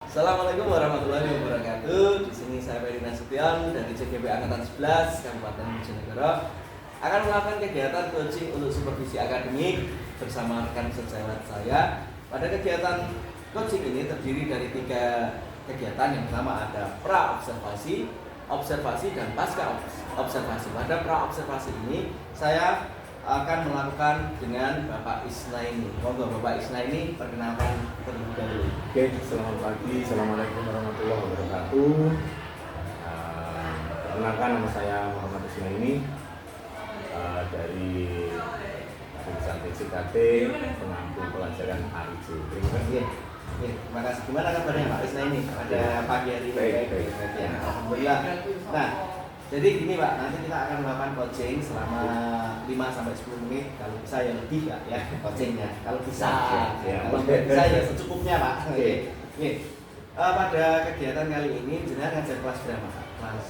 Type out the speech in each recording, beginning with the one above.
Assalamualaikum warahmatullahi wabarakatuh. Di sini saya Ferry Nasution dari CGP Angkatan 11 Kabupaten Bojonegoro akan melakukan kegiatan coaching untuk supervisi akademik bersama rekan sejawat saya. Pada kegiatan coaching ini terdiri dari 3 kegiatan. Yang pertama ada pra-observasi, observasi, dan pasca observasi. Pada pra-observasi ini saya akan melakukan dengan Bapak Isnaini. Monggo Bapak Isnaini perkenalkan terlebih dahulu. Oke, selamat pagi. Assalamualaikum warahmatullahi wabarakatuh. Perkenalkan, nama saya Muhammad Isnaini dari jurusan TCKT pengampu pelajaran AIJ. Terima kasih. Gimana kabarnya Pak Isnaini pada pagi hari ini? Baik. Ya, alhamdulillah. Nah, jadi gini Pak, nanti kita akan melakukan coaching selama 5-10 menit. Kalau bisa ya lebih Pak ya coachingnya. Kalau bisa, kalau nggak bisa ya secukupnya Pak. Oke. Pada kegiatan kali ini jenengan ngajar kelas berapa Pak?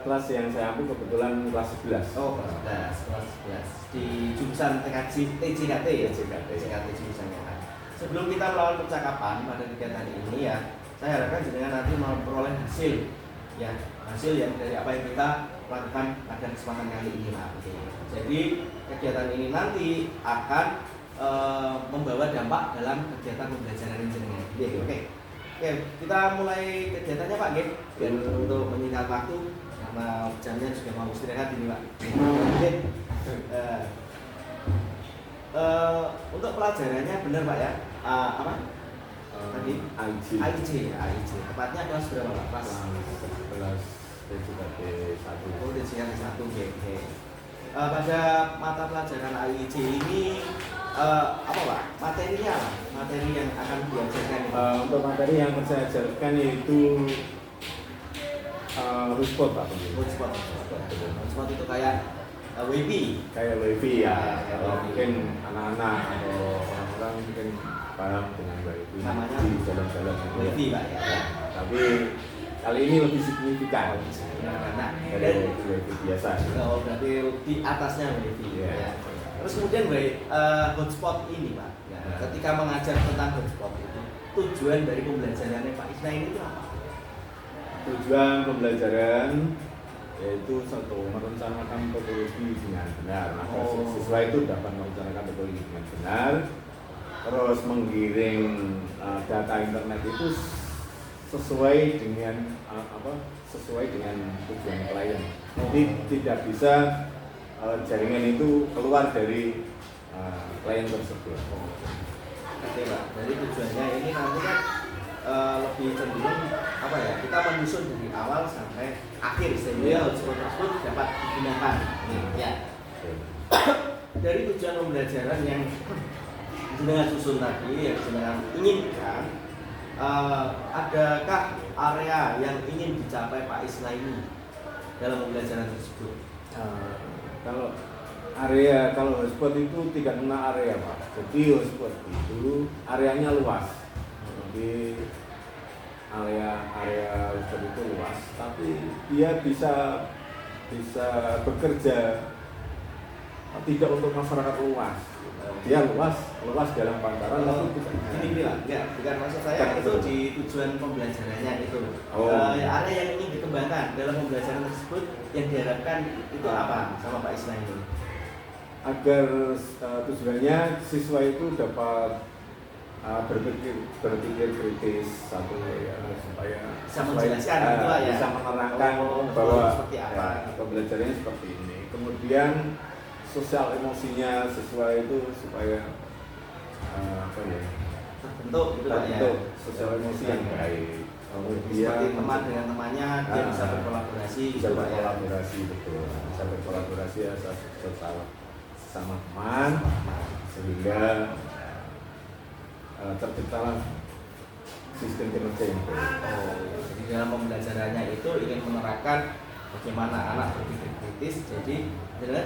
Kelas yang saya ambil kebetulan kelas 11. Oh, kelas 11 di jurusan TCKT ya? TCKT jurusannya Pak. Sebelum kita melakukan percakapan pada kegiatan ini ya, saya harapkan jenengan nanti memperoleh hasil yang dari apa yang kita lakukan pada kesempatan kali ini Pak. Jadi kegiatan ini nanti akan membawa dampak dalam kegiatan pembelajaran jenengan. Oke, kita mulai kegiatannya Pak. Dan untuk menyingkat waktu karena jamnya juga mau istirahat ini Pak. Untuk pelajarannya benar Pak ya? Apa? Tadi AIJ. Tepatnya kelas berapa Pak? Kelas TCKT 1. Oh, TCKT 1. Oke. Pada mata pelajaran AIJ ini apa Pak? Materinya apa? Materi yang akan diajarkan itu? Untuk materi yang saya ajarkan yaitu hotspot Pak. Hotspot itu kayak WiFi. Kayak WiFi ya. Kalau mungkin anak-anak atau orang-orang mungkin paham dengan WiFi Namanya di jalan-jalan WiFi Pak ya. Tapi kali ini lebih signifikan Karena dari WiFi biasa. Oh, berarti di atasnya WiFi. Iya. Ya. Terus kemudian hotspot ini Pak. Ya, ketika mengajar tentang hotspot itu, tujuan dari pembelajarannya Pak Isnaini itu apa? Tujuan pembelajaran yaitu satu, merencanakan topologi dengan benar. Maka siswa itu dapat merencanakan topologi dengan benar. Terus menggiring data internet itu sesuai dengan sesuai dengan tujuan klien. Jadi tidak bisa jaringan itu keluar dari klien tersebut. Oke Pak, jadi tujuannya ini nanti kan lebih cenderung apa ya? Kita menyusun dari awal sampai akhir sehingga hotspot tersebut dapat digunakan. Ya. Dari tujuan pembelajaran yang dengan susun tadi yang jenengan inginkan, adakah area yang ingin dicapai Pak Isnaini dalam pembelajaran tersebut? Kalau hotspot itu tidak kena area Pak. Jadi hotspot itu areanya luas. Jadi area hotspot itu luas, tapi dia bisa bekerja tidak untuk masyarakat luas. Dia luas dalam pantaran. Ini bilang, bukan maksud saya itu di tujuan pembelajarannya itu. Area yang ingin dikembangkan dalam pembelajaran tersebut yang diharapkan itu apa sama Pak Isnaini? Agar tujuannya siswa itu dapat berpikir kritis satu ya, supaya bisa menjelaskan itu ya, bisa menerangkan bahwa seperti apa pembelajarannya seperti ini. Kemudian sosial emosinya siswa itu supaya terbentuk sosial emosi yang baik. Kemudian seperti teman dengan temannya dia bisa berkolaborasi, betul, bisa berkolaborasi sama teman sehingga terciptalah sistem kerja yang baik. Jadi dalam pembelajarannya itu ingin menerapkan bagaimana anak berpikir kritis. Jadi sebenarnya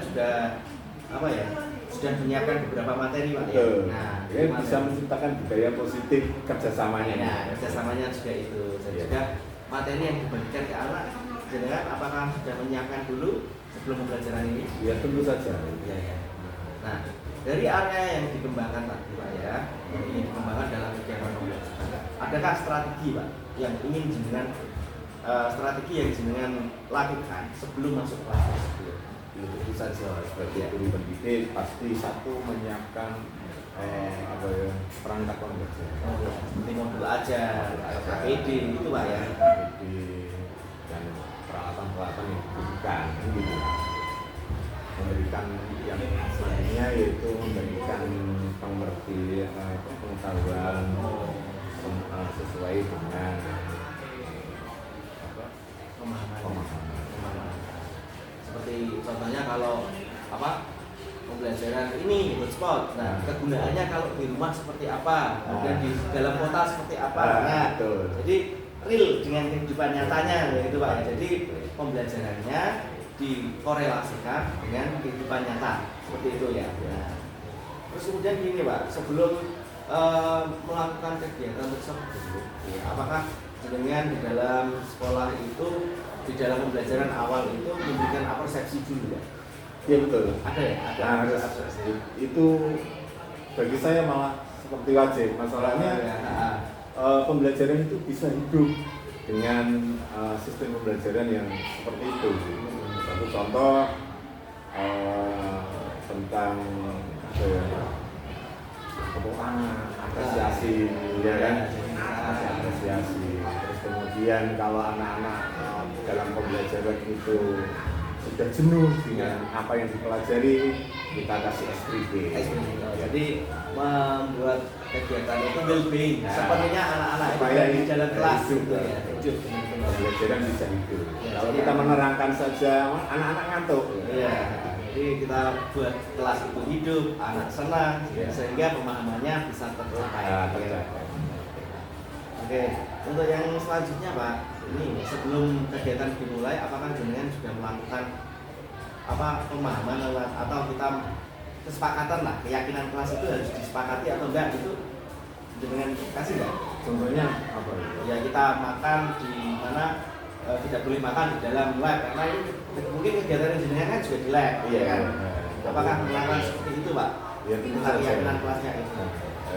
sudah menyiapkan beberapa materi Pak ya. Nah, bisa menciptakan budaya positif kerjasamanya. Ya, kerjasamanya juga itu. Dan juga materi yang dibagikan ke anak, jenengan apakah sudah menyiapkan dulu sebelum pembelajaran ini? Ya tentu saja. Ya. Nah, dari area yang dikembangkan tadi Pak ya, yang ingin dikembangkan dalam kegiatan pembelajaran, adakah strategi Pak yang ingin jenengan strategi yang jenengan lakukan sebelum masuk kelas tersebut? Itu saja sebagai guru pendidik pasti satu menyiapkan perangkat pembelajaran. Oh, ya. Seperti modul ajar, APD itu Pak ya. APD dan peralatan-peralatan yang dibutuhkan gitu. Memberikan yang selanjutnya yaitu memberikan pengetahuan sesuai dengan pemahaman. Seperti contohnya kalau pembelajaran ini hotspot, nah kegunaannya kalau di rumah seperti apa, kemudian di dalam kota seperti apa, nah jadi real dengan kehidupan nyatanya itu Pak. Jadi pembelajarannya dikorelasikan dengan kehidupan nyata seperti itu ya. Nah, terus kemudian gini Pak, sebelum melakukan kegiatan tersebut, apakah dengan di dalam sekolah itu, di dalam pembelajaran awal itu memberikan persepsi dulu ya? Iya betul. Ada ya? Ada. Itu bagi saya malah seperti wajib. Masalahnya pembelajaran itu bisa hidup dengan sistem pembelajaran yang seperti itu. Satu contoh tentang apresiasi, ya kan? Apresiasi. Terus kemudian kalau anak-anak dalam pembelajaran itu sudah jenuh dengan apa yang dipelajari, kita kasih SPB. Jadi membuat kegiatan itu well-being, sepertinya anak-anak supaya di dalam kelas hidup, gitu ya, hidup. Pembelajaran bisa hidup. Ya, kalau kita menerangkan saja, anak-anak ngantuk. Iya. Jadi kita buat kelas itu hidup, anak senang, sehingga pemahamannya bisa tercapai. Oke, untuk yang selanjutnya Pak, ini sebelum kegiatan dimulai, apakah jenengan sudah melakukan pemahaman atau kita kesepakatan lah, keyakinan kelas itu harus disepakati atau enggak, itu jenengan kasih enggak? Contohnya apa? Ya kita makan di mana tidak boleh makan di dalam lab, karena ini mungkin kegiatan jenengan kan juga di lab, Iya kan? ya. Apakah melakukan seperti itu Pak? Ya, tentu Tentang saja. keyakinan kelasnya itu.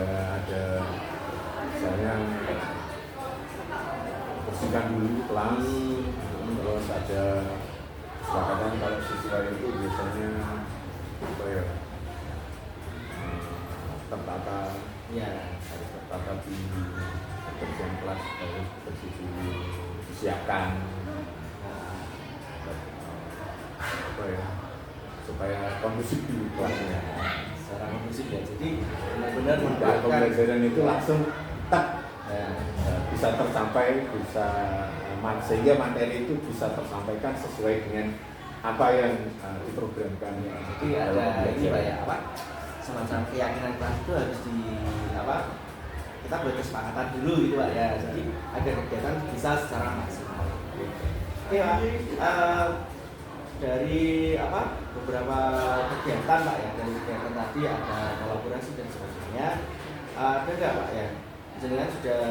Ada misalnya bersihkan dulu kelas, terus ada kesepakatan kalau siswa itu biasanya tertata, Ya. harus tertata di kebersihan kelas, harus bersih dulu, disiapkan supaya kondusif di kelasnya. Secara kondusif ya, jadi benar-benar Dan menerapkan pembelajaran itu langsung bisa tersampai, sehingga materi itu bisa tersampaikan sesuai dengan apa yang diprogramkan. Jadi ada ini Pak ya, semacam keyakinan kelas itu harus kita buat kesepakatan dulu gitu Pak ya. Jadi agar kegiatan bisa secara maksimal. Oke Pak, dari beberapa kegiatan Pak ya, dari kegiatan tadi ada kolaborasi dan sebagainya. Ada nggak Pak ya? Jenengan sudah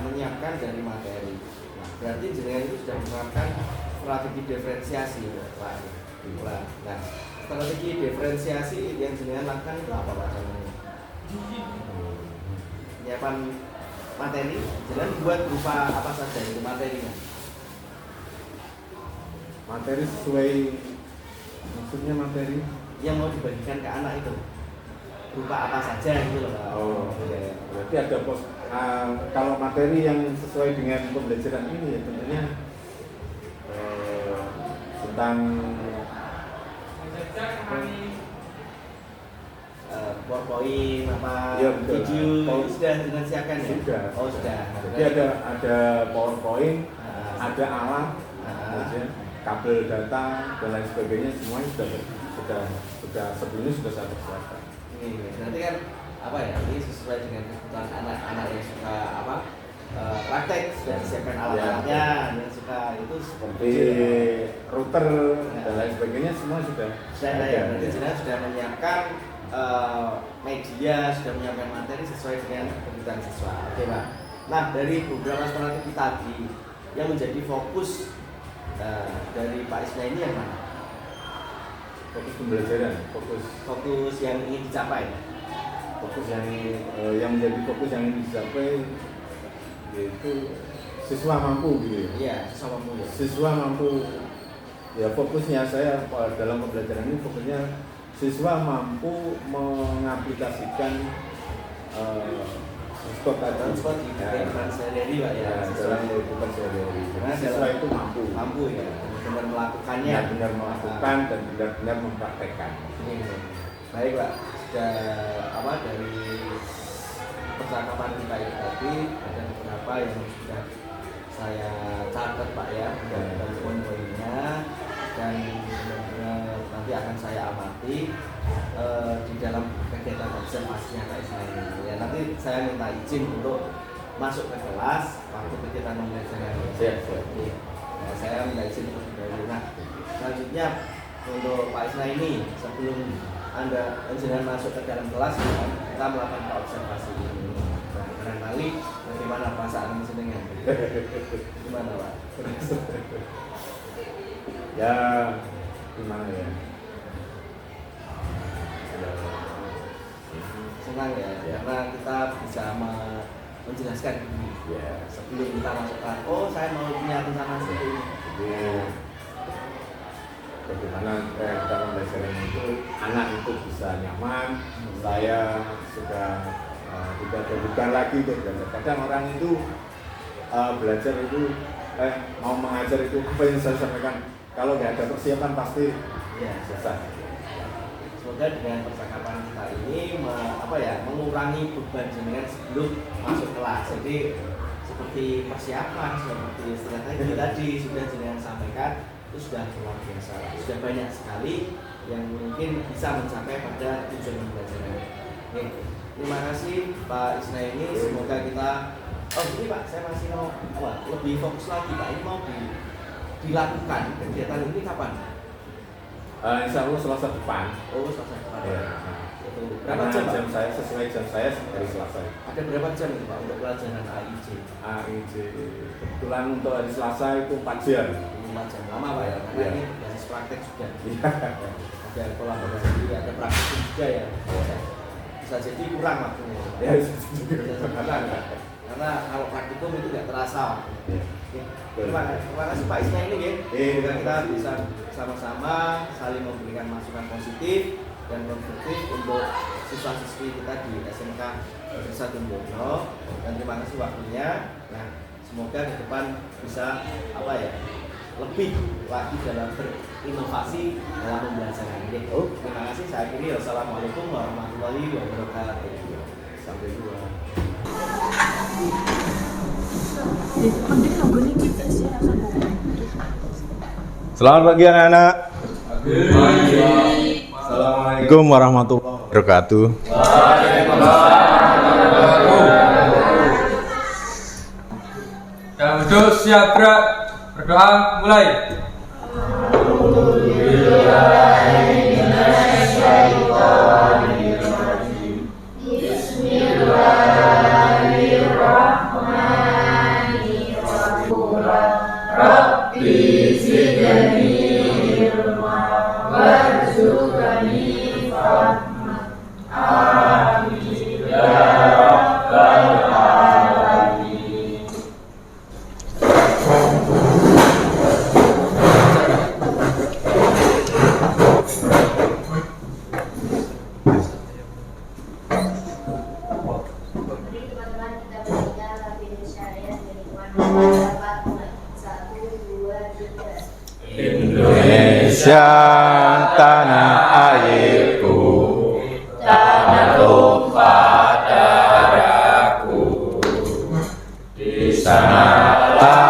menyiapkan dari materi. Nah, berarti jenengan itu sudah menerapkan strategi diferensiasi Pak. Nah, strategi diferensiasi yang jenengan lakukan itu apa Pak? Penyiapan materi, jenengan buat berupa apa saja itu materinya? Materi sesuai, maksudnya materi yang mau dibagikan ke anak itu berupa apa saja gitu loh Pak. Berarti ada kalau materi yang sesuai dengan pembelajaran ini ya tentunya tentang PowerPoint Ya, betul. video sudah dengan siapkan ya? Sudah. Oh sudah. Jadi ada PowerPoint, ada alat, kabel data dan lain sebagainya, semuanya sudah sebelumnya sudah saya persiapkan. Berarti kan ini sesuai dengan kebutuhan anak-anak yang suka praktek, sudah disiapkan alat-alatnya, yang suka itu seperti router dan lain sebagainya, semua sudah ada ya. Berarti jenengan sudah menyiapkan media, sudah menyiapkan materi sesuai dengan kebutuhan siswa. Oke Pak. Nah, dari beberapa strategi tadi yang menjadi fokus dari Pak Ismail ini yang mana? fokus pembelajaran, fokus yang ingin dicapai. fokus yang menjadi fokus yang ingin dicapai yaitu siswa mampu gitu. Iya, siswa mampu ya. Siswa mampu ya, fokusnya saya dalam pembelajaran ini fokusnya siswa mampu mengaplikasikan transport di kehidupan sehari-hari Pak ya. Dalam kehidupan sehari-hari. Karena siswa itu mampu ya, benar melakukannya, ya, benar melakukan dan benar-benar mempraktekkan. Baik Pak, sudah dari percakapan kita ini tadi ada beberapa yang sudah saya catat Pak ya, dan poin-poinnya, dan benar-benar nanti akan saya amati di dalam kegiatan observasinya Pak Ismail ini. Ya, nanti saya minta izin untuk masuk ke kelas waktu kegiatan pembelajaran. Siap. Ya, saya minta izin untuk dahulu. Nah, selanjutnya untuk Pak Ismail ini, sebelum Anda masuk ke dalam kelas, kita melakukan observasi ini. Nah, barangkali bagaimana perasaan jenengan? Gimana Pak? Ya, gimana ya? Senang ya, karena kita bisa menjelaskan Ya, sebelum kita masuk kelas. Oh, saya mau punya rencana seperti ini. jadi bagaimana kita pembelajaran itu anak itu bisa nyaman. Saya sudah tidak terbuka lagi untuk belajar. Kadang orang itu belajar itu mau mengajar itu apa yang saya sampaikan, kalau nggak ada persiapan pasti Ya, susah. semoga dengan percakapan kita ini mengurangi beban jenengan sebelum masuk kelas. Jadi seperti persiapan, seperti strategi tadi sudah jenengan sampaikan, itu sudah luar biasa, sudah banyak sekali yang mungkin bisa mencapai pada tujuan pembelajaran. Oke, terima kasih Pak Isna ini. Semoga kita ini Pak, saya masih mau lebih fokus lagi Pak. Ini mau dilakukan kegiatan ini kapan? Insya Allah Selasa depan. Oh, Selasa depan. Ya. Itu Karena berapa jam Pak? jam saya sesuai jam saya dari Selasa. Ada berapa jam itu Pak untuk pelajaran AIJ? AIJ kebetulan untuk hari Selasa itu 4 jam. 5 jam lama Pak ya, karena Ya. ini basis praktek juga. Iya. Ada kolaborasi, ada praktik juga ya. Bisa jadi kurang waktunya. Ya, Bisa jadi kurang ya. Karena kalau praktikum itu nggak terasa. Ya. Terima kasih Pak Isna ini ya. Semoga kita bisa sama-sama saling memberikan masukan positif dan konstruktif untuk siswa-siswi kita di SMK Desa Tumbono. Dan terima kasih waktunya. Nah, semoga ke depan bisa lebih lagi dalam berinovasi dalam pembelajaran. Terima kasih. Saya akhiri. Wassalamualaikum warahmatullahi wabarakatuh. Sampai jumpa. Selamat pagi anak-anak. Assalamualaikum warahmatullahi wabarakatuh. Dalam duduk siap gerak, berdoa mulai. Indonesia tanah airku, tanah tumpah darahku. Di sanalah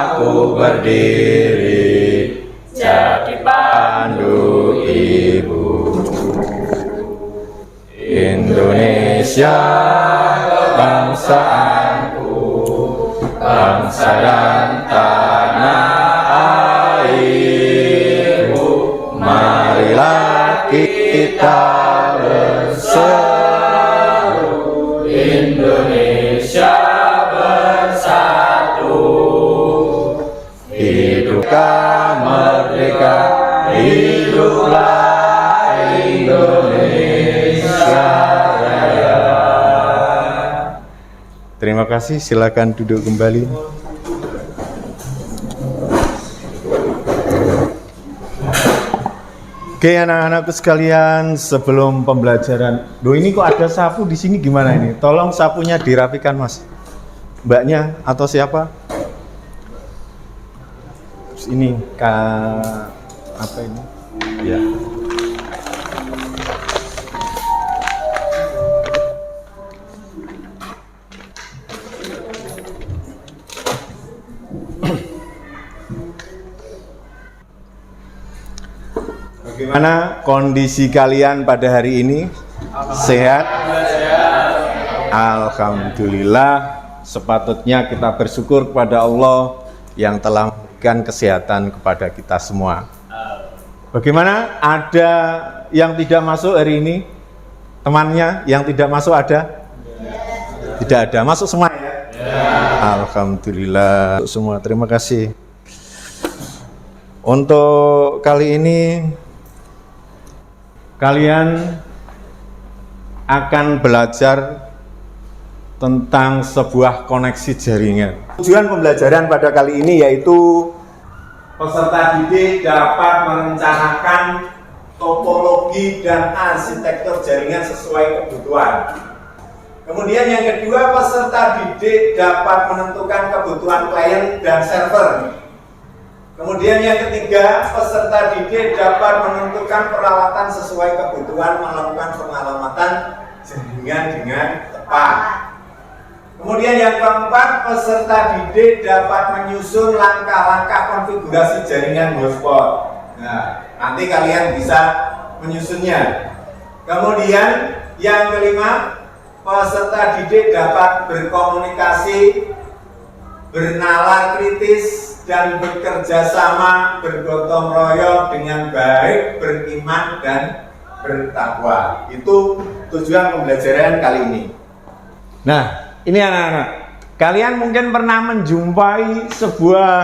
aku berdiri, jadi pandu ibu. Indonesia bangsaanku, bangsa dan tanah airku. Marilah kita berseru, Indonesia bersatu. Hidup merdeka, hidup Majulah Indonesia Raya. Terima kasih, silakan duduk kembali. Oke anak-anakku sekalian, sebelum pembelajaran, loh ini kok ada sapu di sini gimana ini? Tolong sapunya dirapikan mas, mbaknya atau siapa? Terus ini apa ini? Ya. Bagaimana kondisi kalian pada hari ini? Sehat? Alhamdulillah. Sepatutnya kita bersyukur kepada Allah yang telah memberikan kesehatan kepada kita semua. Bagaimana? Ada yang tidak masuk hari ini? Temannya yang tidak masuk ada? Tidak ada. Masuk semua ya? Alhamdulillah. Masuk semua. Terima kasih. Untuk kali ini kalian akan belajar tentang sebuah koneksi jaringan. Tujuan pembelajaran pada kali ini yaitu peserta didik dapat merencanakan topologi dan arsitektur jaringan sesuai kebutuhan. Kemudian yang kedua, peserta didik dapat menentukan kebutuhan klien dan server. Kemudian yang ketiga, peserta didik dapat menentukan peralatan sesuai kebutuhan melakukan pengalamatan jaringan dengan tepat. Kemudian yang keempat, peserta didik dapat menyusun langkah-langkah konfigurasi jaringan hotspot. Nah, nanti kalian bisa menyusunnya. Kemudian yang kelima, peserta didik dapat berkomunikasi, bernalar kritis, dan bekerja sama bergotong royong dengan baik, beriman dan bertakwa. Itu tujuan pembelajaran kali ini. Nah, ini anak-anak, kalian mungkin pernah menjumpai sebuah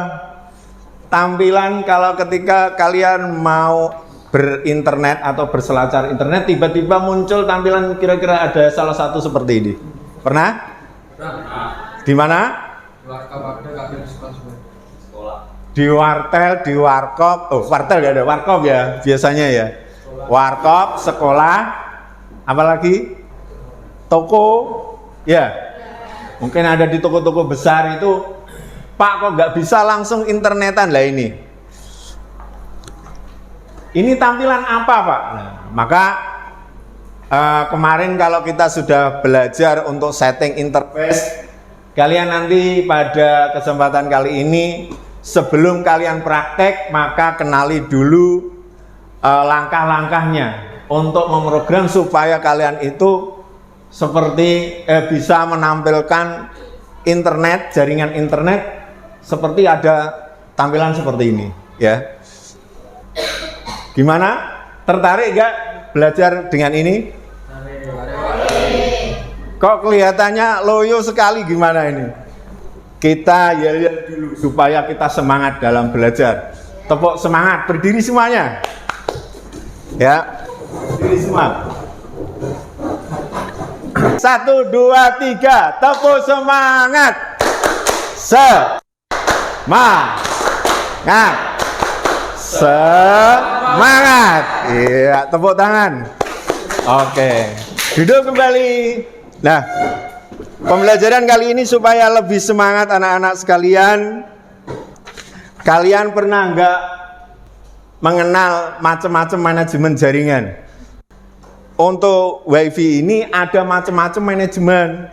tampilan kalau ketika kalian mau berinternet atau berselancar internet, tiba-tiba muncul tampilan kira-kira ada salah satu seperti ini. Pernah? Di mana? Di wartel, di warkop, wartel gak ada, warkop ya biasanya ya. Warkop, sekolah, apalagi toko, ya. Mungkin ada di toko-toko besar itu, Pak kok nggak bisa langsung internetan lah ini. Ini tampilan apa Pak? Nah, maka kemarin kalau kita sudah belajar untuk setting interface, kalian nanti pada kesempatan kali ini sebelum kalian praktek, maka kenali dulu langkah-langkahnya untuk memprogram supaya kalian itu seperti bisa menampilkan internet, jaringan internet seperti ada tampilan seperti ini ya. Gimana? Tertarik gak belajar dengan ini? Kok kelihatannya loyo sekali, gimana ini? Kita yel-yel dulu supaya kita semangat dalam belajar. Tepuk semangat, berdiri semuanya. Ya, berdiri semua. 1, 2, 3, tepuk semangat. Semangat. Iya, tepuk tangan. Oke, duduk kembali. Nah, pembelajaran kali ini supaya lebih semangat anak-anak sekalian. Kalian pernah nggak mengenal macam-macam manajemen jaringan? Untuk WiFi ini ada macam-macam manajemen.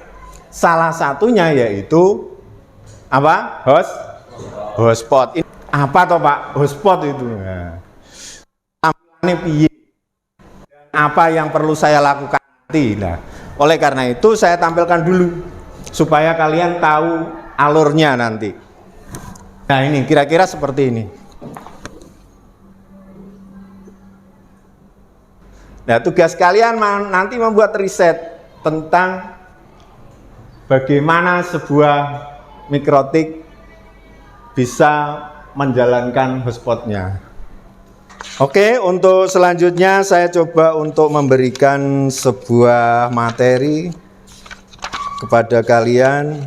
Salah satunya yaitu apa? Hotspot. Ini apa toh Pak? Hotspot itu. Nah, tampilannya piye? Apa yang perlu saya lakukan nanti? Nah, oleh karena itu saya tampilkan dulu supaya kalian tahu alurnya nanti. Nah, ini kira-kira seperti ini. Nah, tugas kalian nanti membuat riset tentang bagaimana sebuah mikrotik bisa menjalankan hotspotnya. Oke, untuk selanjutnya saya coba untuk memberikan sebuah materi kepada kalian.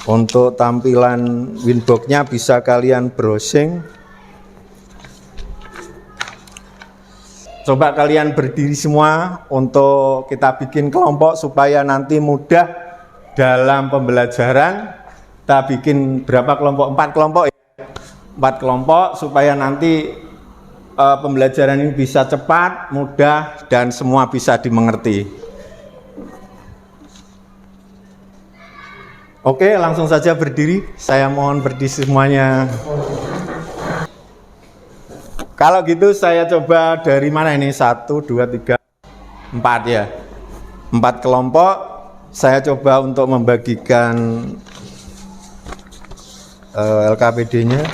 Untuk tampilan Winbox-nya bisa kalian browsing. Coba kalian berdiri semua untuk kita bikin kelompok supaya nanti mudah dalam pembelajaran. Kita bikin berapa kelompok? 4 kelompok ya. 4 kelompok supaya nanti pembelajaran ini bisa cepat, mudah, dan semua bisa dimengerti. Oke, langsung saja berdiri. Saya mohon berdiri semuanya. Kalau gitu saya coba dari mana ini? 1, 2, 3, 4 ya. 4 kelompok. Saya coba untuk membagikan LKPD-nya.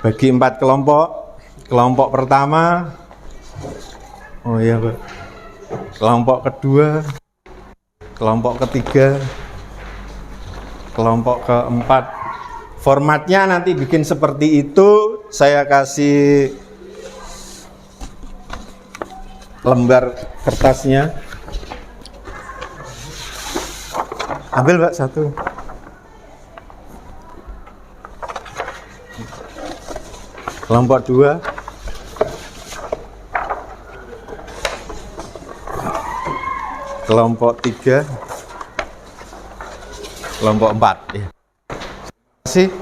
Bagi 4 kelompok. Kelompok pertama. Oh iya, Pak. Kelompok kedua. Kelompok ketiga. Kelompok keempat. Formatnya nanti bikin seperti itu. Saya kasih lembar kertasnya. Ambil Pak 1. Kelompok 2. Kelompok 3. Kelompok 4 ya. Terima kasih.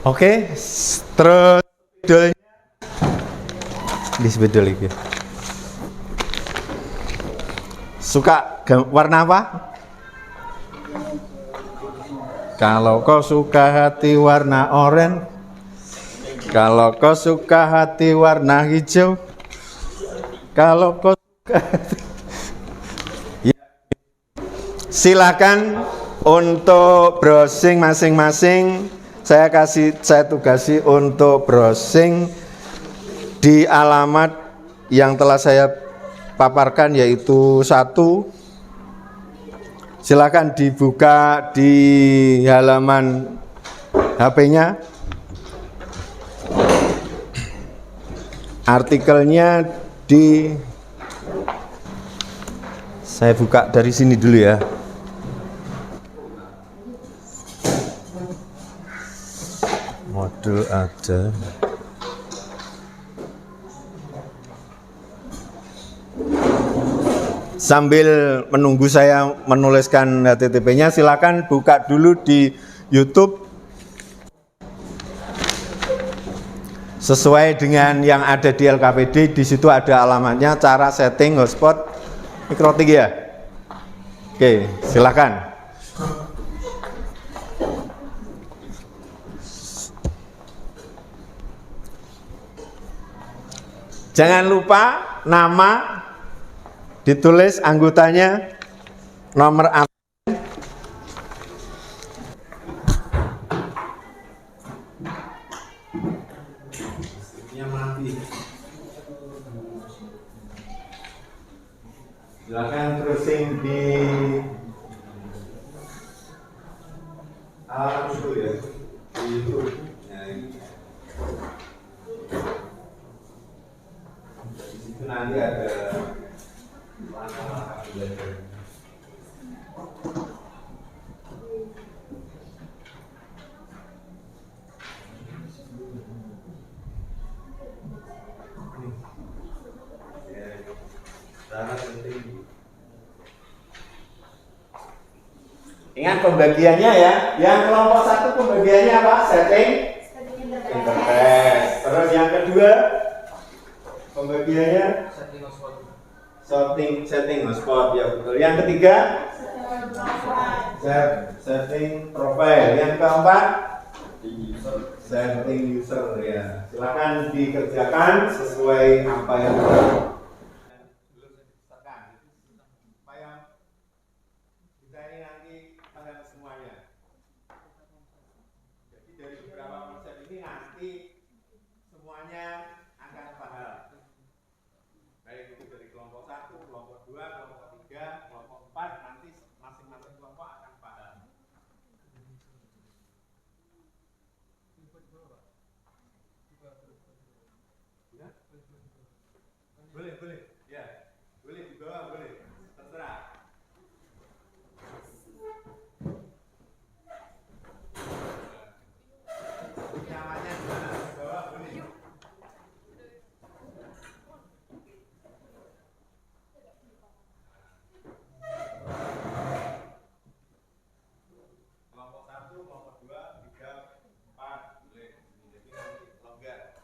Oke, terus spidolnya di spidol ini. Suka warna apa? Kalau kau suka hati warna oranye, kalau kau suka hati warna hijau, kalau kau suka ya. Silakan untuk browsing masing-masing. Saya tugasi untuk browsing di alamat yang telah saya paparkan, yaitu 1. Silakan dibuka di halaman HP-nya. Artikelnya saya buka dari sini dulu ya. Modul ada. Sambil menunggu saya menuliskan HTTP-nya, silakan buka dulu di YouTube. Sesuai dengan yang ada di LKPD, di situ ada alamatnya, cara setting hotspot MikroTik ya. Oke, silakan. Jangan lupa nama ditulis, anggotanya, nomor absen. Silakan browsing di alamat itu ya, di YouTube. Di situ nanti ada langkah-langkah belajar. Ingat pembagiannya ya. Yang kelompok 1 pembagiannya apa? Setting interface. Terus yang kedua pembagiannya setting hotspot ya betul. Yang ketiga setting profile. Yang keempat setting user ya. Silakan dikerjakan sesuai apa yang semuanya akan paham. Baik itu dari kelompok Boleh, ya. Boleh di bawah, boleh. Terserah. Nyamannya di mana? Di bawah, boleh. Kelompok 1, kelompok 2, 3, 4, boleh. Jadi nanti longgar.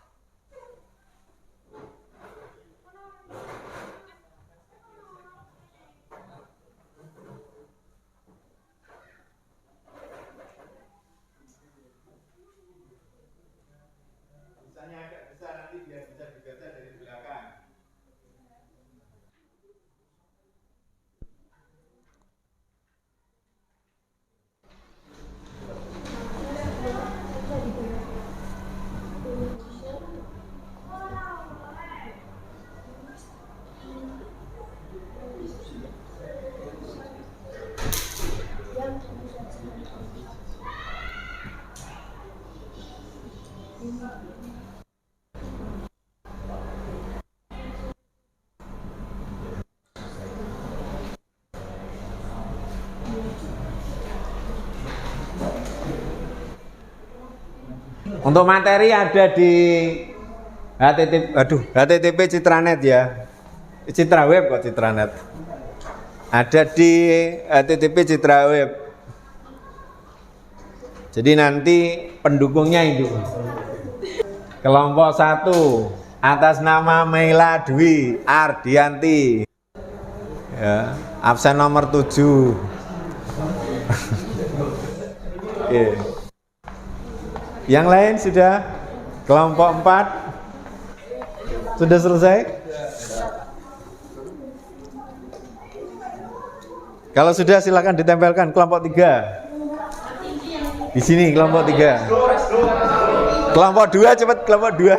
Misalnya agak besar nanti biar bisa dibaca dari belakang. Untuk materi ada di HTTP Citranet ya. Citraweb kok Citranet. Ada di HTTP Citraweb. Jadi nanti pendukungnya itu. Kelompok 1 atas nama Meila Dwi Ardianti. Ya, absen nomor 7. Oke. Yang lain sudah? Kelompok 4 sudah selesai? Kalau sudah silakan ditempelkan. Kelompok 3 di sini, kelompok 3. Kelompok 2 cepat, kelompok 2.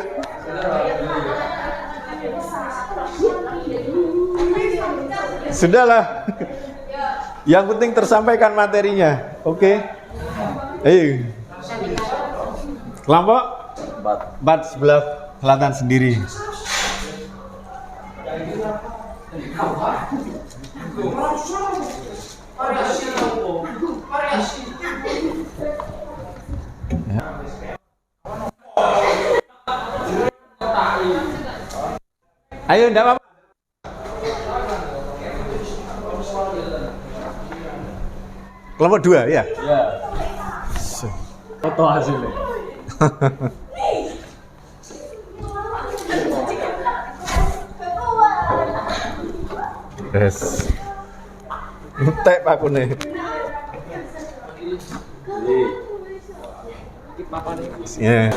Sudahlah. Yang penting tersampaikan materinya. Oke. Kelompok 4 sebelah selatan sendiri. Ayo, enggak apa-apa. Kelompok 2 ya? Iya. Foto hasilnya. Yes. Ngetek Pak Kune. Yeah.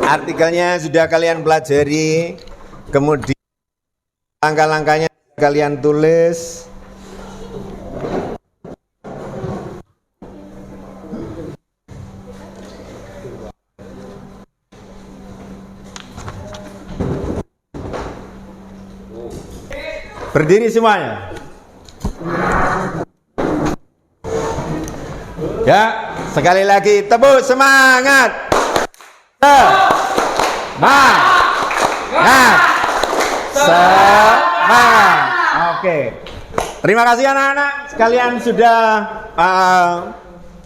Artikelnya sudah kalian pelajari, kemudian langkah-langkahnya kalian tulis. Berdiri semuanya. Ya, sekali lagi tepuk semangat. Semangat. Oke. Terima kasih anak-anak sekalian sudah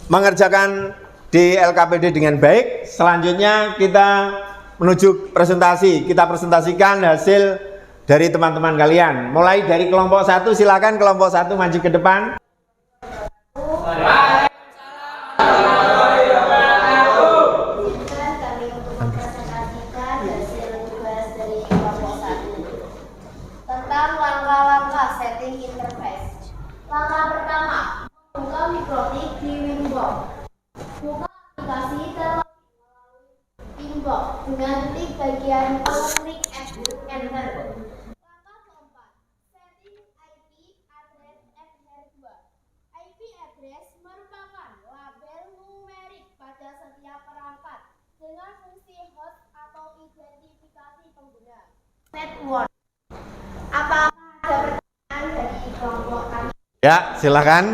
mengerjakan di LKPD dengan baik. Selanjutnya kita menuju presentasi. Kita presentasikan hasil dari teman-teman kalian. Mulai dari kelompok 1, silakan kelompok 1 maju ke depan. Tentang langkah-langkah setting interface. Langkah pertama, buka mikrotik di Winbox. Buka aplikasi terlebih melalui Inbox dengan klik bagian klik enter. Langkah keempat, setting IP address FR2. IP address merupakan label numerik pada setiap perangkat dengan fungsi host atau identifikasi pengguna. Step 1. Apakah ada pertanyaan dari kelompok kami? Ya, silakan.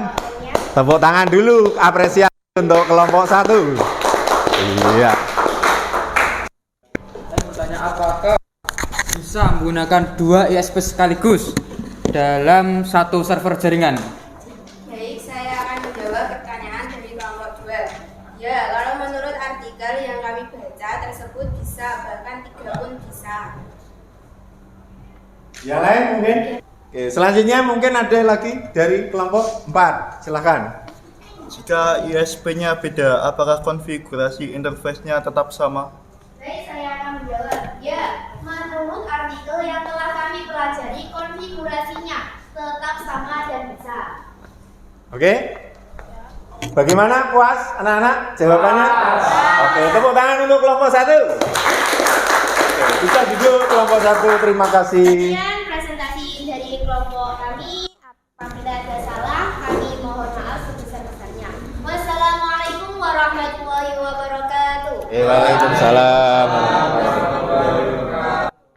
Tepuk tangan dulu, apresiasi untuk kelompok 1. Iya. Saya bertanya, apakah bisa menggunakan 2 ISP sekaligus dalam satu server jaringan? Baik, saya akan menjawab pertanyaan dari kelompok 2. Ya, kalau menurut artikel yang kami baca tersebut bisa, bahkan 3 pun bisa. Yang lain mungkin? Oke, selanjutnya mungkin ada lagi dari kelompok 4. Silakan. Jika ISP-nya beda, apakah konfigurasi interface-nya tetap sama? Baik, saya akan menjawab. Ya, menurut artikel yang telah kami pelajari, konfigurasinya tetap sama dan bisa. Oke. Bagaimana, puas anak-anak jawabannya? Oke, tepuk tangan untuk kelompok 1. Oke, bisa duduk kelompok 1. Terima kasih. Sekian presentasi dari kelompok kami. Apabila ada salah, kami mohon maaf sebesar-besarnya. Wassalamualaikum warahmatullahi wabarakatuh. Waalaikumsalam.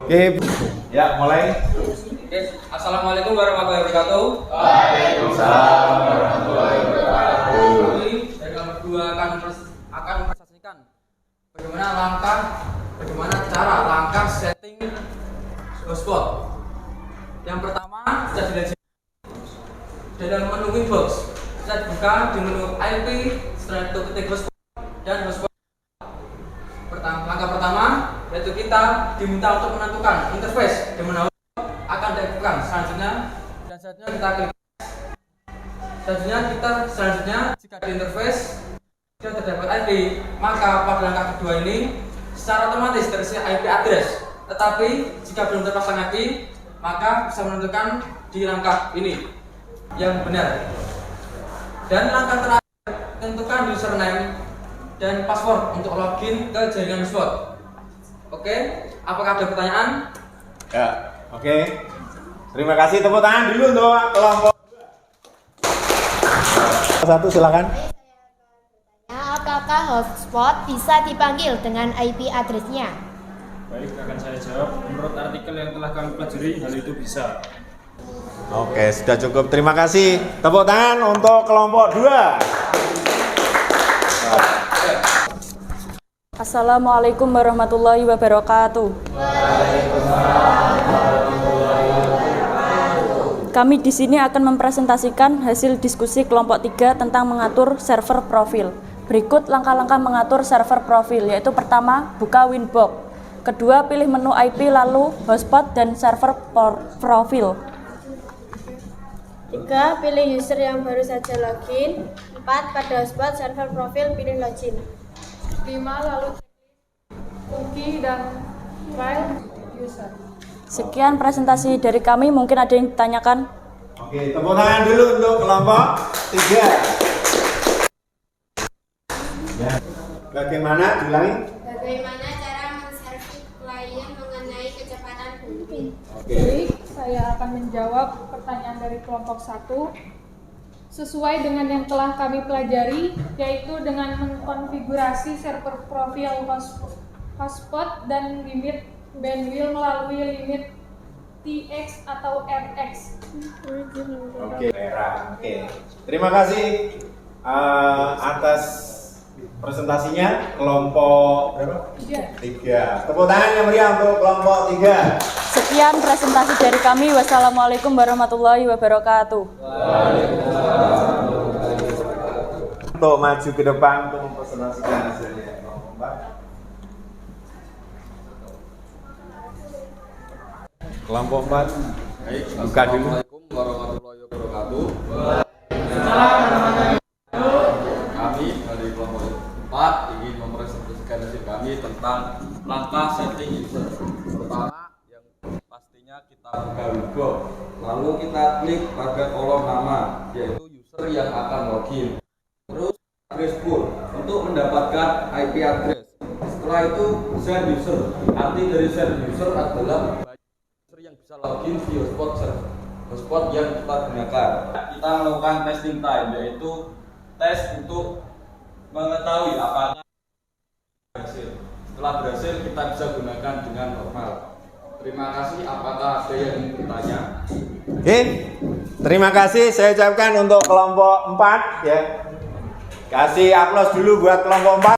Oke, ya mulai. Oke, assalamualaikum warahmatullahi wabarakatuh. Waalaikumsalam warahmatullahi wabarakatuh. Kami dari kelompok 2 akan mempresentasikan bagaimana cara langkah setting hotspot. Yang pertama, sudah dilihat dalam menu Winbox. Kita buka di menu IP, setelah itu ketik hotspot dan hotspot. Langkah pertama yaitu kita diminta untuk menentukan interface di mana hotspot akan diaktifkan. Selanjutnya kita klik. Selanjutnya jika di interface sudah terdapat IP, maka pada langkah kedua ini secara otomatis terisi IP address. Tetapi jika belum terpasang IP, maka bisa menentukan di langkah ini yang benar. Dan langkah terakhir, tentukan username dan password untuk login ke jaringan hotspot. Oke, apakah ada pertanyaan? Ya, oke. Terima kasih, tepuk tangan dulu untuk kelompok 1. Silakan. Apakah hotspot bisa dipanggil dengan IP address-nya? Baik, akan saya jawab. Menurut artikel yang telah kami pelajari, hal itu bisa. Oke, sudah cukup. Terima kasih. Tepuk tangan untuk kelompok 2. Assalamualaikum warahmatullahi wabarakatuh. Kami di sini akan mempresentasikan hasil diskusi kelompok 3 tentang mengatur server profil. Berikut langkah-langkah mengatur server profil, yaitu pertama, buka Winbox. Kedua, pilih menu IP, lalu hotspot dan server profil. 3. Pilih user yang baru saja login. 4. Pada hotspot server profil pilih login. 5. Lalu cookie dan file user. Sekian presentasi dari kami, mungkin ada yang ditanyakan? Oke, tepuk tangan dulu untuk kelompok 3. Ya. Bagaimana? Diulangi. Bagaimana cara menservis klien mengenai kecepatan booting? Baik, saya akan menjawab pertanyaan dari kelompok 1 sesuai dengan yang telah kami pelajari, yaitu dengan mengkonfigurasi server profil hotspot dan limit bandwidth melalui limit TX atau RX. Oke, terima kasih atas presentasinya kelompok berapa? 3. Tepuk tangan yang meriah untuk kelompok 3. Sekian presentasi dari kami. Wassalamualaikum warahmatullahi wabarakatuh. Untuk maju ke depan untuk mempresentasikan hasilnya. Kelompok 4. Buka dulu. Assalamualaikum warahmatullahi wabarakatuh. Kami dari kelompok 4 ingin mempresentasikan hasil kami tentang langkah setting user. Pertama, yang pastinya kita buka Winbox, lalu kita klik pada kolom nama, yaitu user yang akan login. Terus address pool untuk mendapatkan IP address. Setelah itu send user. Arti dari send user adalah yang bisa login di hotspot yang kita gunakan. Kita melakukan testing time, yaitu tes untuk mengetahui apakah berhasil. Setelah berhasil, kita bisa gunakan dengan normal. Terima kasih. Apakah ada yang ingin bertanya? Oke, terima kasih saya ucapkan untuk kelompok 4 ya. Kasih aplaus dulu buat kelompok 4.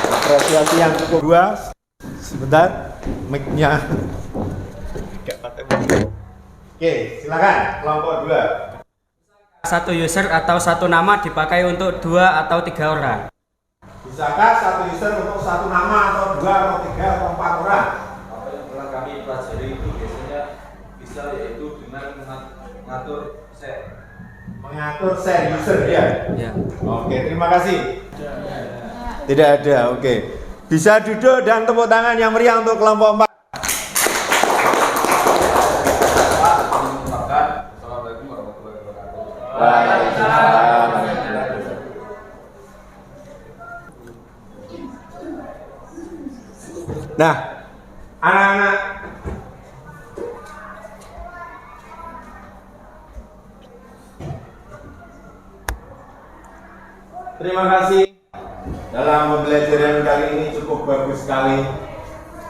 Apresiasi yang cukup. 2. Sebentar, mic-nya. Oke, silakan kelompok 2. Satu user atau satu nama dipakai untuk 2 atau 3 orang. Bisakah satu user untuk satu nama atau 2 atau 3 atau 4 orang? Apa yang telah kami pelajari itu biasanya bisa yaitu dengan mengatur share. Mengatur share user ya? Ya. Oke, terima kasih. Tidak ada, oke. Bisa duduk dan tepuk tangan yang meriah untuk kelompok 4. Assalamualaikum warahmatullahi wabarakatuh. Waalaikumsalam. Nah, anak-anak terima kasih. Dalam pembelajaran kali ini cukup bagus sekali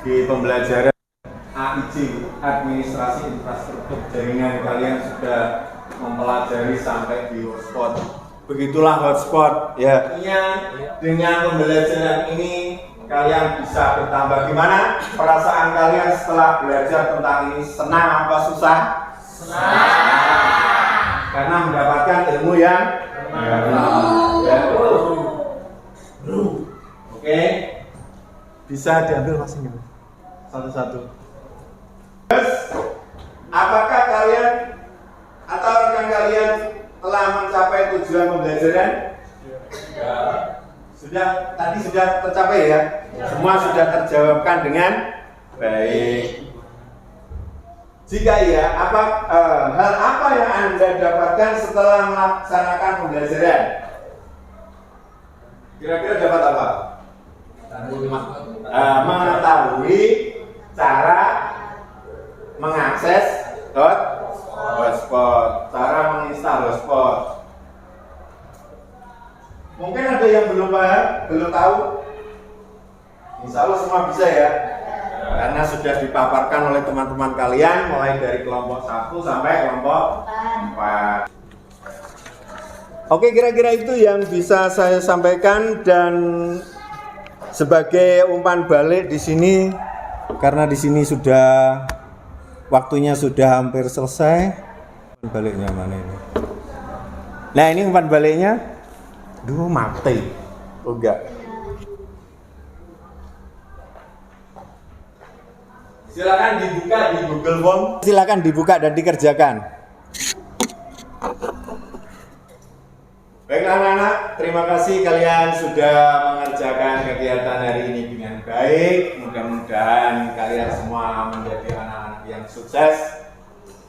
di pembelajaran AIJ, Administrasi Infrastruktur Jaringan. Kalian sudah mempelajari sampai di hotspot. Begitulah hotspot ya. Dengan pembelajaran ini kalian bisa bertambah. Gimana perasaan kalian setelah belajar tentang ini? Senang apa susah? Senang. Karena mendapatkan ilmu yang Oke. Bisa diambil masing-masing satu-satu. Terus, apakah kalian atau rekan kalian telah mencapai tujuan pembelajaran? Ya. Tadi sudah tercapai ya? Semua sudah terjawabkan dengan baik. Jika iya, hal apa yang Anda dapatkan setelah melaksanakan pembelajaran? Kira-kira dapat apa? Mengetahui cara mengakses hotspot, cara menginstal hotspot. Mungkin ada yang belum paham, belum tahu. Insya Allah semua bisa ya, karena sudah dipaparkan oleh teman-teman kalian mulai dari kelompok 1 sampai kelompok 4. Oke, kira-kira itu yang bisa saya sampaikan, dan sebagai umpan balik di sini, karena di sini sudah waktunya sudah hampir selesai. Umpan baliknya mana ini? Nah, ini umpan baliknya. Duh, mati. Oh enggak. Silakan dibuka di Google Form. Silakan dibuka dan dikerjakan. Baiklah anak-anak, terima kasih kalian sudah mengerjakan kegiatan hari ini dengan baik. Mudah-mudahan kalian semua menjadi anak-anak yang sukses.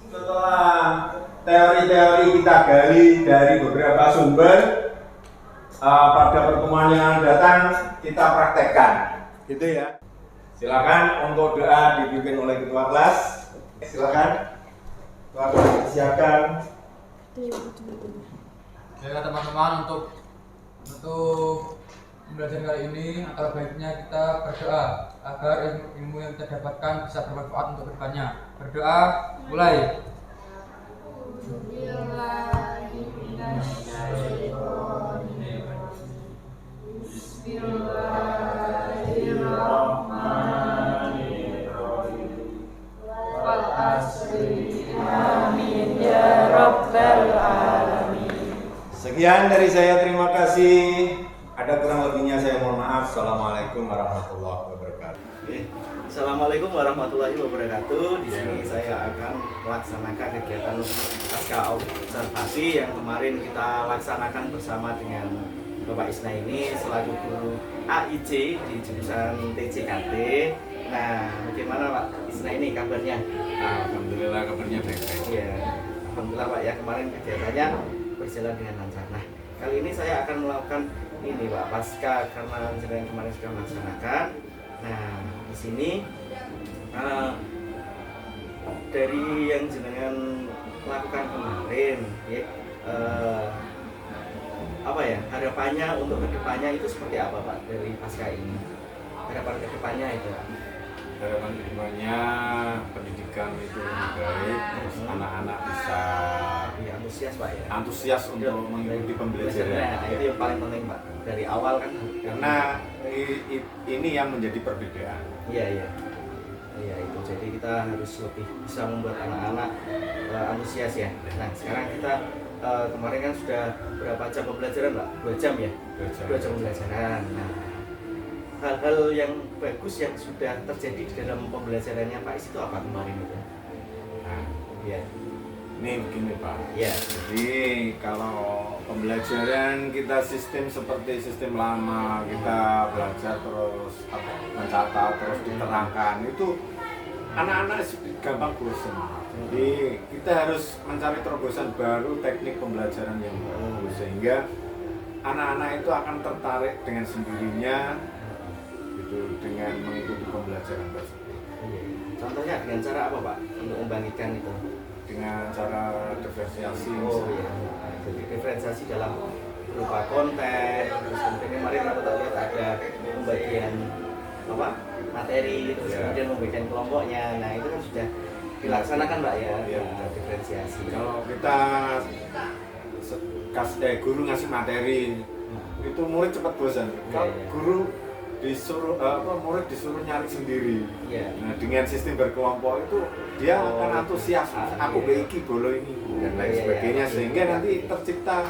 Setelah teori-teori kita gali dari beberapa sumber, pada pertemuan yang datang kita praktekkan, gitu ya. Silakan untuk doa dipimpin oleh ketua kelas. Silakan. Ketua kelas siapkan. Ya teman-teman, untuk pembelajaran kali ini antara baiknya kita berdoa agar ilmu yang kita dapatkan bisa bermanfaat untuk kedepannya. Berdoa, mulai. Amin ya rabbal alamin. Sekian dari saya, terima kasih. Ada kurang lebihnya saya mohon maaf. Assalamualaikum warahmatullahi wabarakatuh. Assalamualaikum warahmatullahi wabarakatuh. Di sini saya akan melaksanakan kegiatan pasca observasi yang kemarin kita laksanakan bersama dengan Bapak Isna ini selaku guru AIJ di jurusan TJKT. Nah, bagaimana Pak Isna ini kabarnya? Alhamdulillah kabarnya baik-baik. Iya, alhamdulillah Pak ya, kemarin kegiatannya berjalan dengan lancar. Nah, kali ini saya akan melakukan ini Pak, pasca karena yang kemarin sudah melaksanakan. Nah, di sini dari yang jenengan lakukan kemarin, ya, apa ya harapannya untuk kedepannya itu seperti apa Pak dari pasca ini? Harapan kedepannya itu Pak. harapan kedepannya pendidikan itu lebih baik, terus anak-anak bisa antusias Pak ya. Antusias untuk mengikuti pembelajaran. Nah, itu yang paling penting Pak. Dari awal kan karena ini yang menjadi perbedaan. Iya itu. Jadi kita harus lebih bisa membuat anak-anak antusias ya. Nah sekarang kita kemarin kan sudah berapa jam pembelajaran Pak? 2 jam ya? 2 jam pembelajaran. Nah hal-hal yang bagus yang sudah terjadi di dalam pembelajarannya Pak Is itu apa kemarin itu? Nah, ya. Ini begini Pak. Ya. Jadi kalau pembelajaran kita sistem seperti sistem lama, kita belajar terus mencatat terus diterangkan, itu anak-anak gampang bosan. Jadi kita harus mencari terobosan baru, teknik pembelajaran yang baru, sehingga anak-anak itu akan tertarik dengan sendirinya gitu, dengan mengikuti pembelajaran tersebut. Contohnya dengan cara apa Pak untuk membangkitkan itu? Dengan cara diferensiasi. Jadi diferensiasi dalam berupa konten, terus kemudian kemarin kita lihat ada pembagian materi, terus kemudian membagikan kelompoknya. Nah itu kan sudah dilaksanakan Pak ya, diferensiasi. Kalau kita guru ngasih materi, itu murid cepat bosan. Kalau guru disuruh murid disuruh nyari sendiri. Nah dengan sistem berkelompok itu dia akan antusias. Aku beiki bolo ini dan lain sebagainya, sehingga nanti tercipta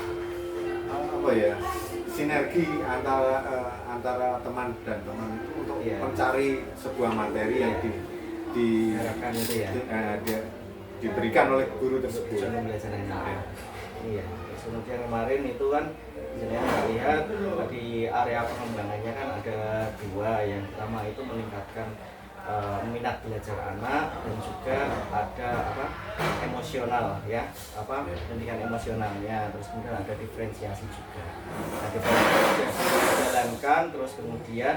sinergi antara teman dan teman itu untuk mencari sebuah materi yang diberikan oleh guru tersebut. Iya. Kemudian kemarin itu kan saya lihat di area pengembangannya kan ada 2. Yang pertama itu meningkatkan minat belajar anak, dan juga ada emosional ya, pendidikan emosionalnya, terus kemudian ada diferensiasi juga. Nah, diferensiasi dijalankan, terus kemudian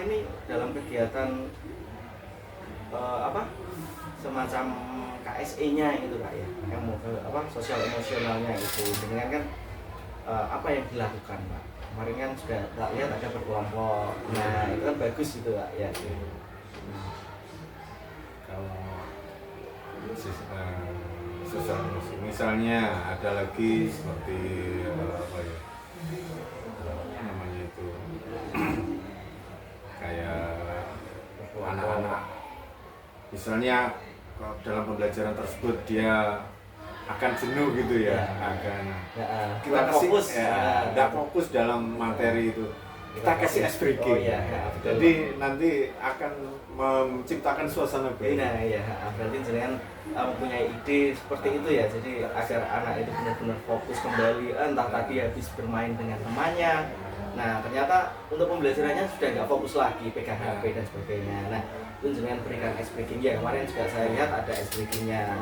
ini dalam kegiatan semacam KSE-nya itu Kak ya, sosial emosionalnya itu dengan kan apa yang dilakukan Pak? Kemarin kan juga tak lihat ada berkelompok. Nah itu kan bagus itu Kak ya. Kalau misalnya ada lagi seperti namanya itu kayak anak-anak misalnya dalam pembelajaran tersebut dia akan jenuh gitu ya, akan kita fokus tidak fokus dalam materi itu, kita kasih ice breaking. Jadi nanti akan menciptakan suasana baru. Berarti jenengan mempunyai ide seperti itu ya, jadi agar anak itu benar-benar fokus kembali, entah tadi habis bermain dengan temannya. Nah ternyata untuk pembelajarannya sudah nggak fokus lagi, pegang HP dan sebagainya. Nah itu jenengan berikan ice breaking ya, kemarin juga saya lihat ada ice breakingnya.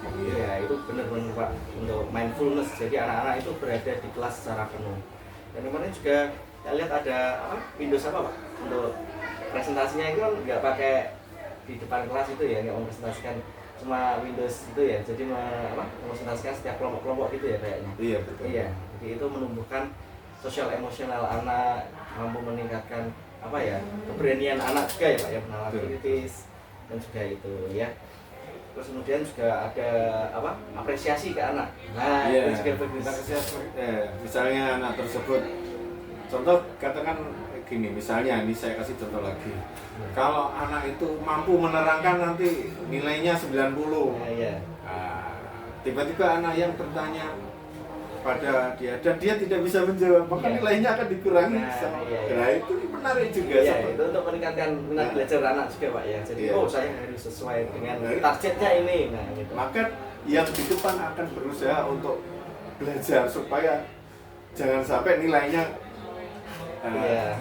Ya itu benar-benar Pak untuk mindfulness, jadi anak-anak itu berada di kelas secara penuh. Dan kemarin juga saya lihat ada Windows Pak untuk presentasinya itu kan nggak pakai di depan kelas itu ya, nggak mempresentasikan cuma Windows itu ya, jadi mempresentasikan setiap kelompok-kelompok gitu ya kayaknya. Iya betul. Iya, jadi itu menumbuhkan sosial emosional anak, mampu meningkatkan keberanian anak juga ya Pak ya, bernalar kritis dan juga itu ya. Terus kemudian juga ada apresiasi ke anak. Nah itu juga bagus. Misalnya anak tersebut, contoh katakan gini, misalnya ini saya kasih contoh lagi. Kalau anak itu mampu menerangkan nanti nilainya 90. Tiba-tiba anak yang bertanya pada dia dan dia tidak bisa menjawab, maka nilainya akan dikurangi. Nah itu menarik juga. Itu untuk meningkatkan minat belajar anak juga Pak ya. Jadi saya harus sesuai dengan targetnya ini. Nah gitu. Maka yang di depan akan berusaha untuk belajar supaya jangan sampai nilainya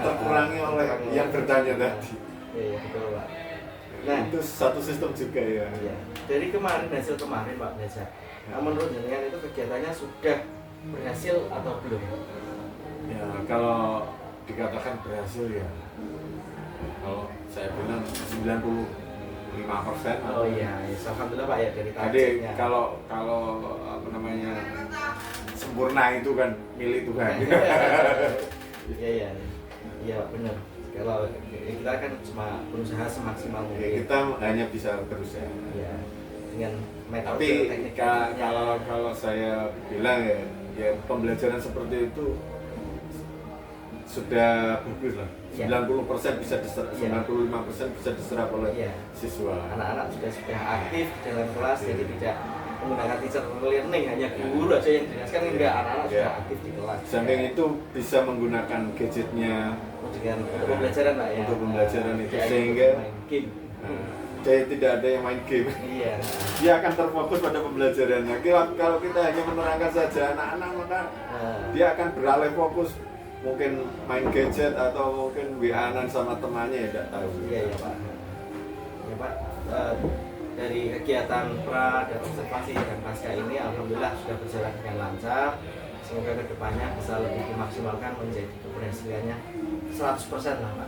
terkurangi oleh yang bertanya tadi. Iya betul Pak. Nah itu satu sistem juga ya. Dari hasil kemarin Pak belajar. Menurut jenengan itu kegiatannya sudah berhasil atau belum? Ya kalau dikatakan berhasil ya, kalau saya bilang 95%. Oh iya, alhamdulillah Pak ya dari targetnya. Jadi kalau sempurna itu kan milik Tuhan. Iya. Iya Pak, benar. Kalau kita kan cuma berusaha semaksimal Ya, mungkin. kita hanya bisa berusaha. Iya. Dengan metode Tapi teknik kalau saya bilang ya pembelajaran seperti itu sudah bagus lah. Ya. 90% bisa diserap, Ya. 95% bisa diserap oleh Iya. siswa. Anak-anak sudah aktif di dalam kelas, jadi tidak menggunakan teacher learning, hanya guru aja yang jelaskan, enggak, anak-anak sudah aktif di kelas. Samping itu bisa menggunakan gadgetnya Dengan untuk pembelajaran Pak ya. untuk pembelajaran itu, Tidak sehingga main game. jadi tidak ada yang main game. Iya. Dia akan terfokus pada pembelajarannya. Kalau kita hanya menerangkan saja anak-anak, maka dia akan beralih fokus, mungkin main gadget atau mungkin WA-an sama temannya, ya tidak tahu. Iya ya Pak. Ya Pak, dari kegiatan pra dan observasi dan pasca ini alhamdulillah sudah berjalan dengan lancar. Semoga kedepannya bisa lebih dimaksimalkan menjadi keberhasilannya 100% lah Pak.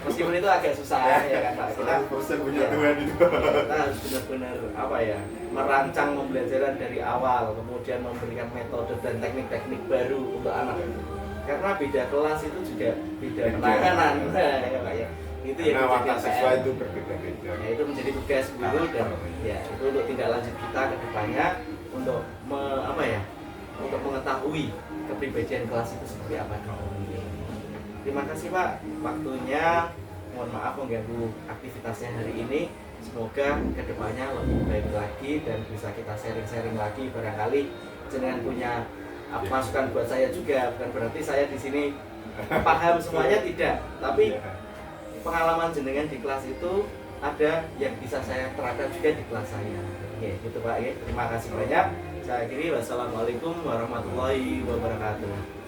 meskipun itu agak susah ya kan Pak. Kita 100% punya ya, Tuhan itu. kita harus benar-benar apa ya, merancang pembelajaran dari awal, kemudian memberikan metode dan teknik-teknik baru untuk anak. Karena beda kelas itu juga beda penanganan, ya Pak ya. Itu yang Karena watak menjadi siswa PR. itu berbeda-beda. Ya, itu menjadi tugas guru dan ya itu untuk tindak lanjut kita ke depannya untuk untuk mengetahui kepribadian kelas itu seperti apa. Terima kasih Pak waktunya. Mohon maaf mengganggu aktivitasnya hari ini. Semoga kedepannya lebih baik lagi dan bisa kita sharing-sharing lagi. Barangkali jenengan punya masukan buat saya juga. Bukan berarti saya di sini paham semuanya, tidak. Tapi pengalaman jenengan di kelas itu ada yang bisa saya terapkan juga di kelas saya. Oke, gitu Pak. Terima kasih banyak. Saya akhiri, wassalamualaikum warahmatullahi wabarakatuh.